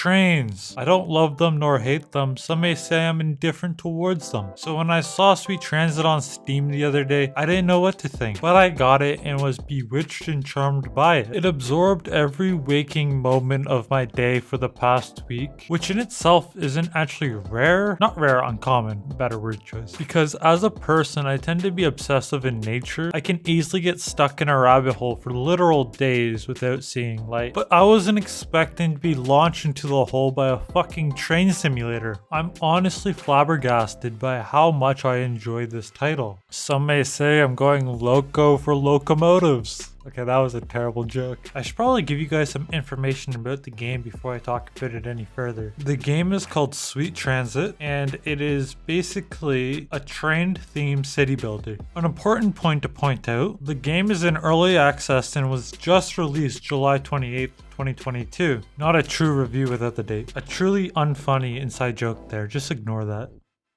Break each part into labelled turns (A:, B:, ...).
A: Trains. I don't love them nor hate them. Some may say I'm indifferent towards them. So when I saw Sweet Transit on Steam the other day, I didn't know what to think. But I got it and was bewitched and charmed by it. It absorbed every waking moment of my day for the past week, which in itself isn't actually rare. Not rare, uncommon. Better word choice. Because as a person, I tend to be obsessive in nature. I can easily get stuck in a rabbit hole for literal days without seeing light. But I wasn't expecting to be launched into the hole by a fucking train simulator. I'm honestly flabbergasted by how much I enjoy this title. Some may say I'm going loco for locomotives. Okay, that was a terrible joke. I should probably give you guys some information about the game before I talk about it any further. The game is called Sweet Transit, and it is basically a train-themed city builder. An important point to point out, the game is in early access and was just released July 28th, 2022. Not a true review without the date. A truly unfunny inside joke there, just ignore that.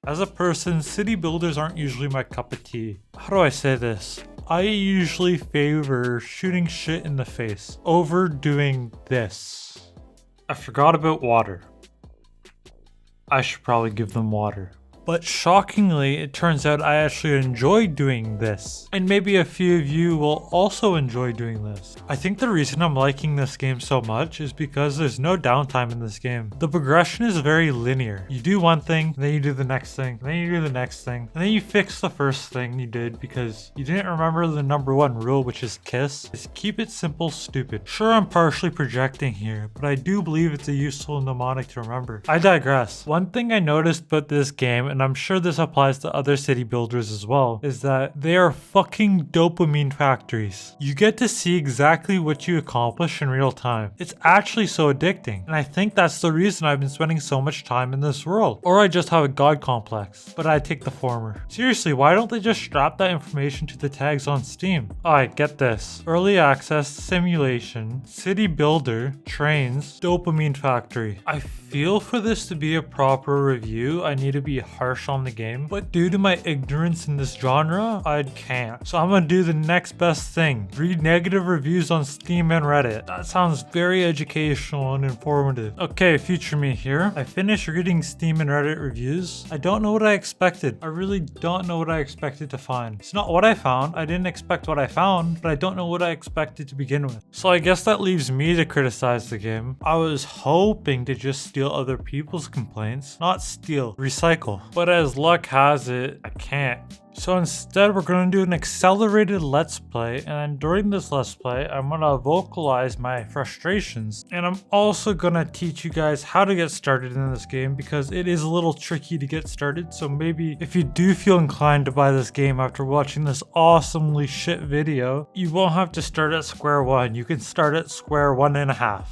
A: As a person, city builders aren't usually my cup of tea. How do I say this? I usually favor shooting shit in the face over doing this. I forgot about water. I should probably give them water. But shockingly, it turns out I actually enjoy doing this. And maybe a few of you will also enjoy doing this. I think the reason I'm liking this game so much is because there's no downtime in this game. The progression is very linear. You do one thing, then you do the next thing, then you do the next thing, and then you fix the first thing you did because you didn't remember the #1 rule, which is KISS. Is keep it simple, stupid. Sure, I'm partially projecting here, but I do believe it's a useful mnemonic to remember. I digress. One thing I noticed about this game, and I'm sure this applies to other city builders as well, is that they are fucking dopamine factories. You get to see exactly what you accomplish in real time. It's actually so addicting, and I think that's the reason I've been spending so much time in this world. Or I just have a god complex, but I take the former. Seriously, why don't they just strap that information to the tags on Steam? Alright, get this. Early access, simulation, city builder, trains, dopamine factory. I feel for this to be a proper review, I need to be harsh on the game, but due to my ignorance in this genre, I can't. So I'm gonna do the next best thing. Read negative reviews on Steam and Reddit. That sounds very educational and informative. Okay, future me here. I finished reading Steam and Reddit reviews. I don't know what I expected. I really don't know what I expected to find. It's not what I found. I didn't expect what I found, but I don't know what I expected to begin with. So I guess that leaves me to criticize the game. I was hoping to just steal other people's complaints. Not steal, recycle. But as luck has it, I can't. So instead, we're going to do an accelerated Let's Play, and then during this Let's Play, I'm going to vocalize my frustrations. And I'm also going to teach you guys how to get started in this game, because it is a little tricky to get started. So maybe if you do feel inclined to buy this game after watching this awesomely shit video, you won't have to start at square one. You can start at square 1.5.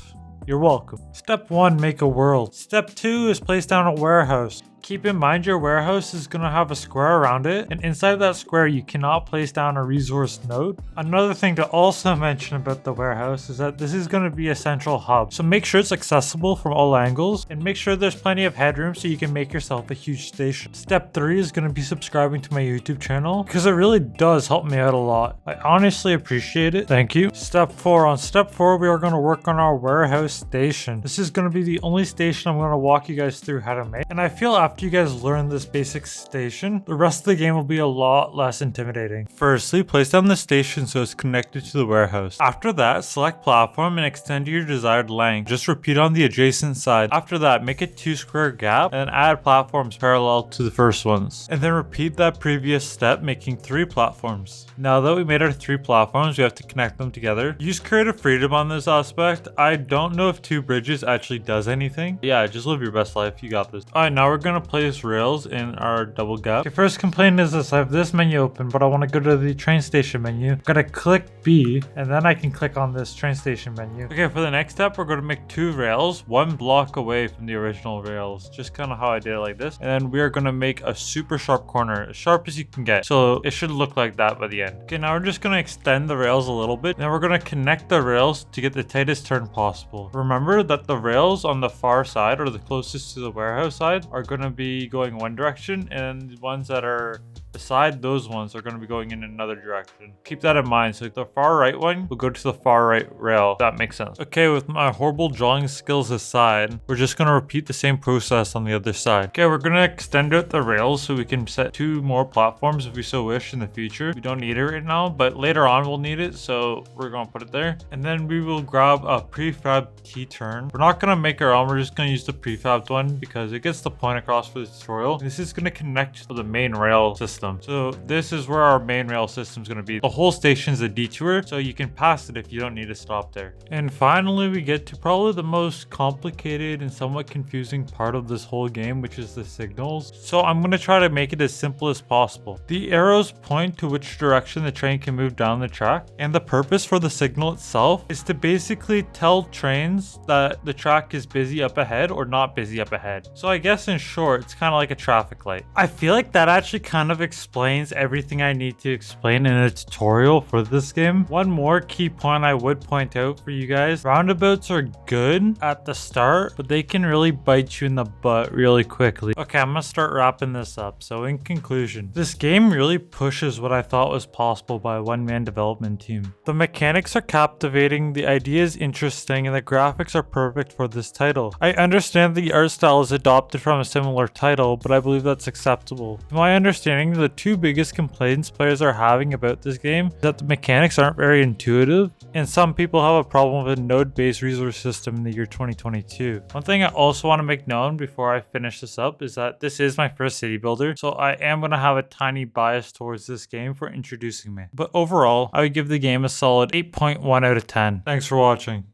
A: You're welcome. Step 1, make a world. Step 2 is place down a warehouse. Keep in mind your warehouse is going to have a square around it, and inside that square you cannot place down a resource node. Another thing to also mention about the warehouse is that this is going to be a central hub, so make sure it's accessible from all angles, and make sure there's plenty of headroom so you can make yourself a huge station. Step 3 is going to be subscribing to my YouTube channel, because it really does help me out a lot. I honestly appreciate it. Thank you. Step 4. On step 4, we are going to work on our warehouse station. This is going to be the only station I'm going to walk you guys through how to make, and I feel after you guys learn this basic station, the rest of the game will be a lot less intimidating. Firstly, place down the station so it's connected to the warehouse. After that, select platform and extend to your desired length. Just repeat on the adjacent side. After that, make a 2 square gap and add platforms parallel to the first ones. And then repeat that previous step, making 3 platforms. Now that we made our 3 platforms, we have to connect them together. Use creative freedom on this aspect. I don't know if 2 bridges actually does anything. Yeah, just live your best life. You got this. Alright, now we're gonna place rails in our double gap. Okay, first complaint is this: I have this menu open, but I want to go to the train station menu. I'm gonna click B, and then I can click on this train station menu. Okay, for the next step, we're gonna make 2 rails, 1 block away from the original rails. Just kind of how I did it like this. And then we are gonna make a super sharp corner, as sharp as you can get. So it should look like that by the end. Okay, now we're just gonna extend the rails a little bit. Then we're gonna connect the rails to get the tightest turn possible. Remember that the rails on the far side, or the closest to the warehouse side, are gonna be going one direction, and the ones that are beside those ones are going to be going in another direction. Keep that in mind. So the far right one will go to the far right rail. If that makes sense. Okay, with my horrible drawing skills aside, we're just going to repeat the same process on the other side. Okay, we're going to extend out the rails so we can set 2 more platforms if we so wish in the future. We don't need it right now, but later on we'll need it, so we're going to put it there. And then we will grab a prefab T-turn. We're not going to make our own, we're just going to use the prefabbed one because it gets the point across for the tutorial. This is going to connect to the main rail system. So this is where our main rail system is going to be. The whole station is a detour, so you can pass it if you don't need to stop there. And finally, we get to probably the most complicated and somewhat confusing part of this whole game, which is the signals. So I'm going to try to make it as simple as possible. The arrows point to which direction the train can move down the track, and the purpose for the signal itself is to basically tell trains that the track is busy up ahead or not busy up ahead. So I guess in short, it's kind of like a traffic light. I feel like that actually kind of explains everything I need to explain in a tutorial for this game. One more key point I would point out for you guys: roundabouts are good at the start, but they can really bite you in the butt really quickly. Okay, I'm gonna start wrapping this up. So in conclusion, this game really pushes what I thought was possible by a one-man development team. The mechanics are captivating, the idea is interesting, and the graphics are perfect for this title. I understand the art style is adopted from a similar title, but I believe that's acceptable. To my understanding, the 2 biggest complaints players are having about this game is that the mechanics aren't very intuitive, and some people have a problem with a node-based resource system in the year 2022. One thing I also want to make known before I finish this up is that this is my first city builder, so I am going to have a tiny bias towards this game for introducing me. But overall, I would give the game a solid 8.1 out of 10. Thanks for watching.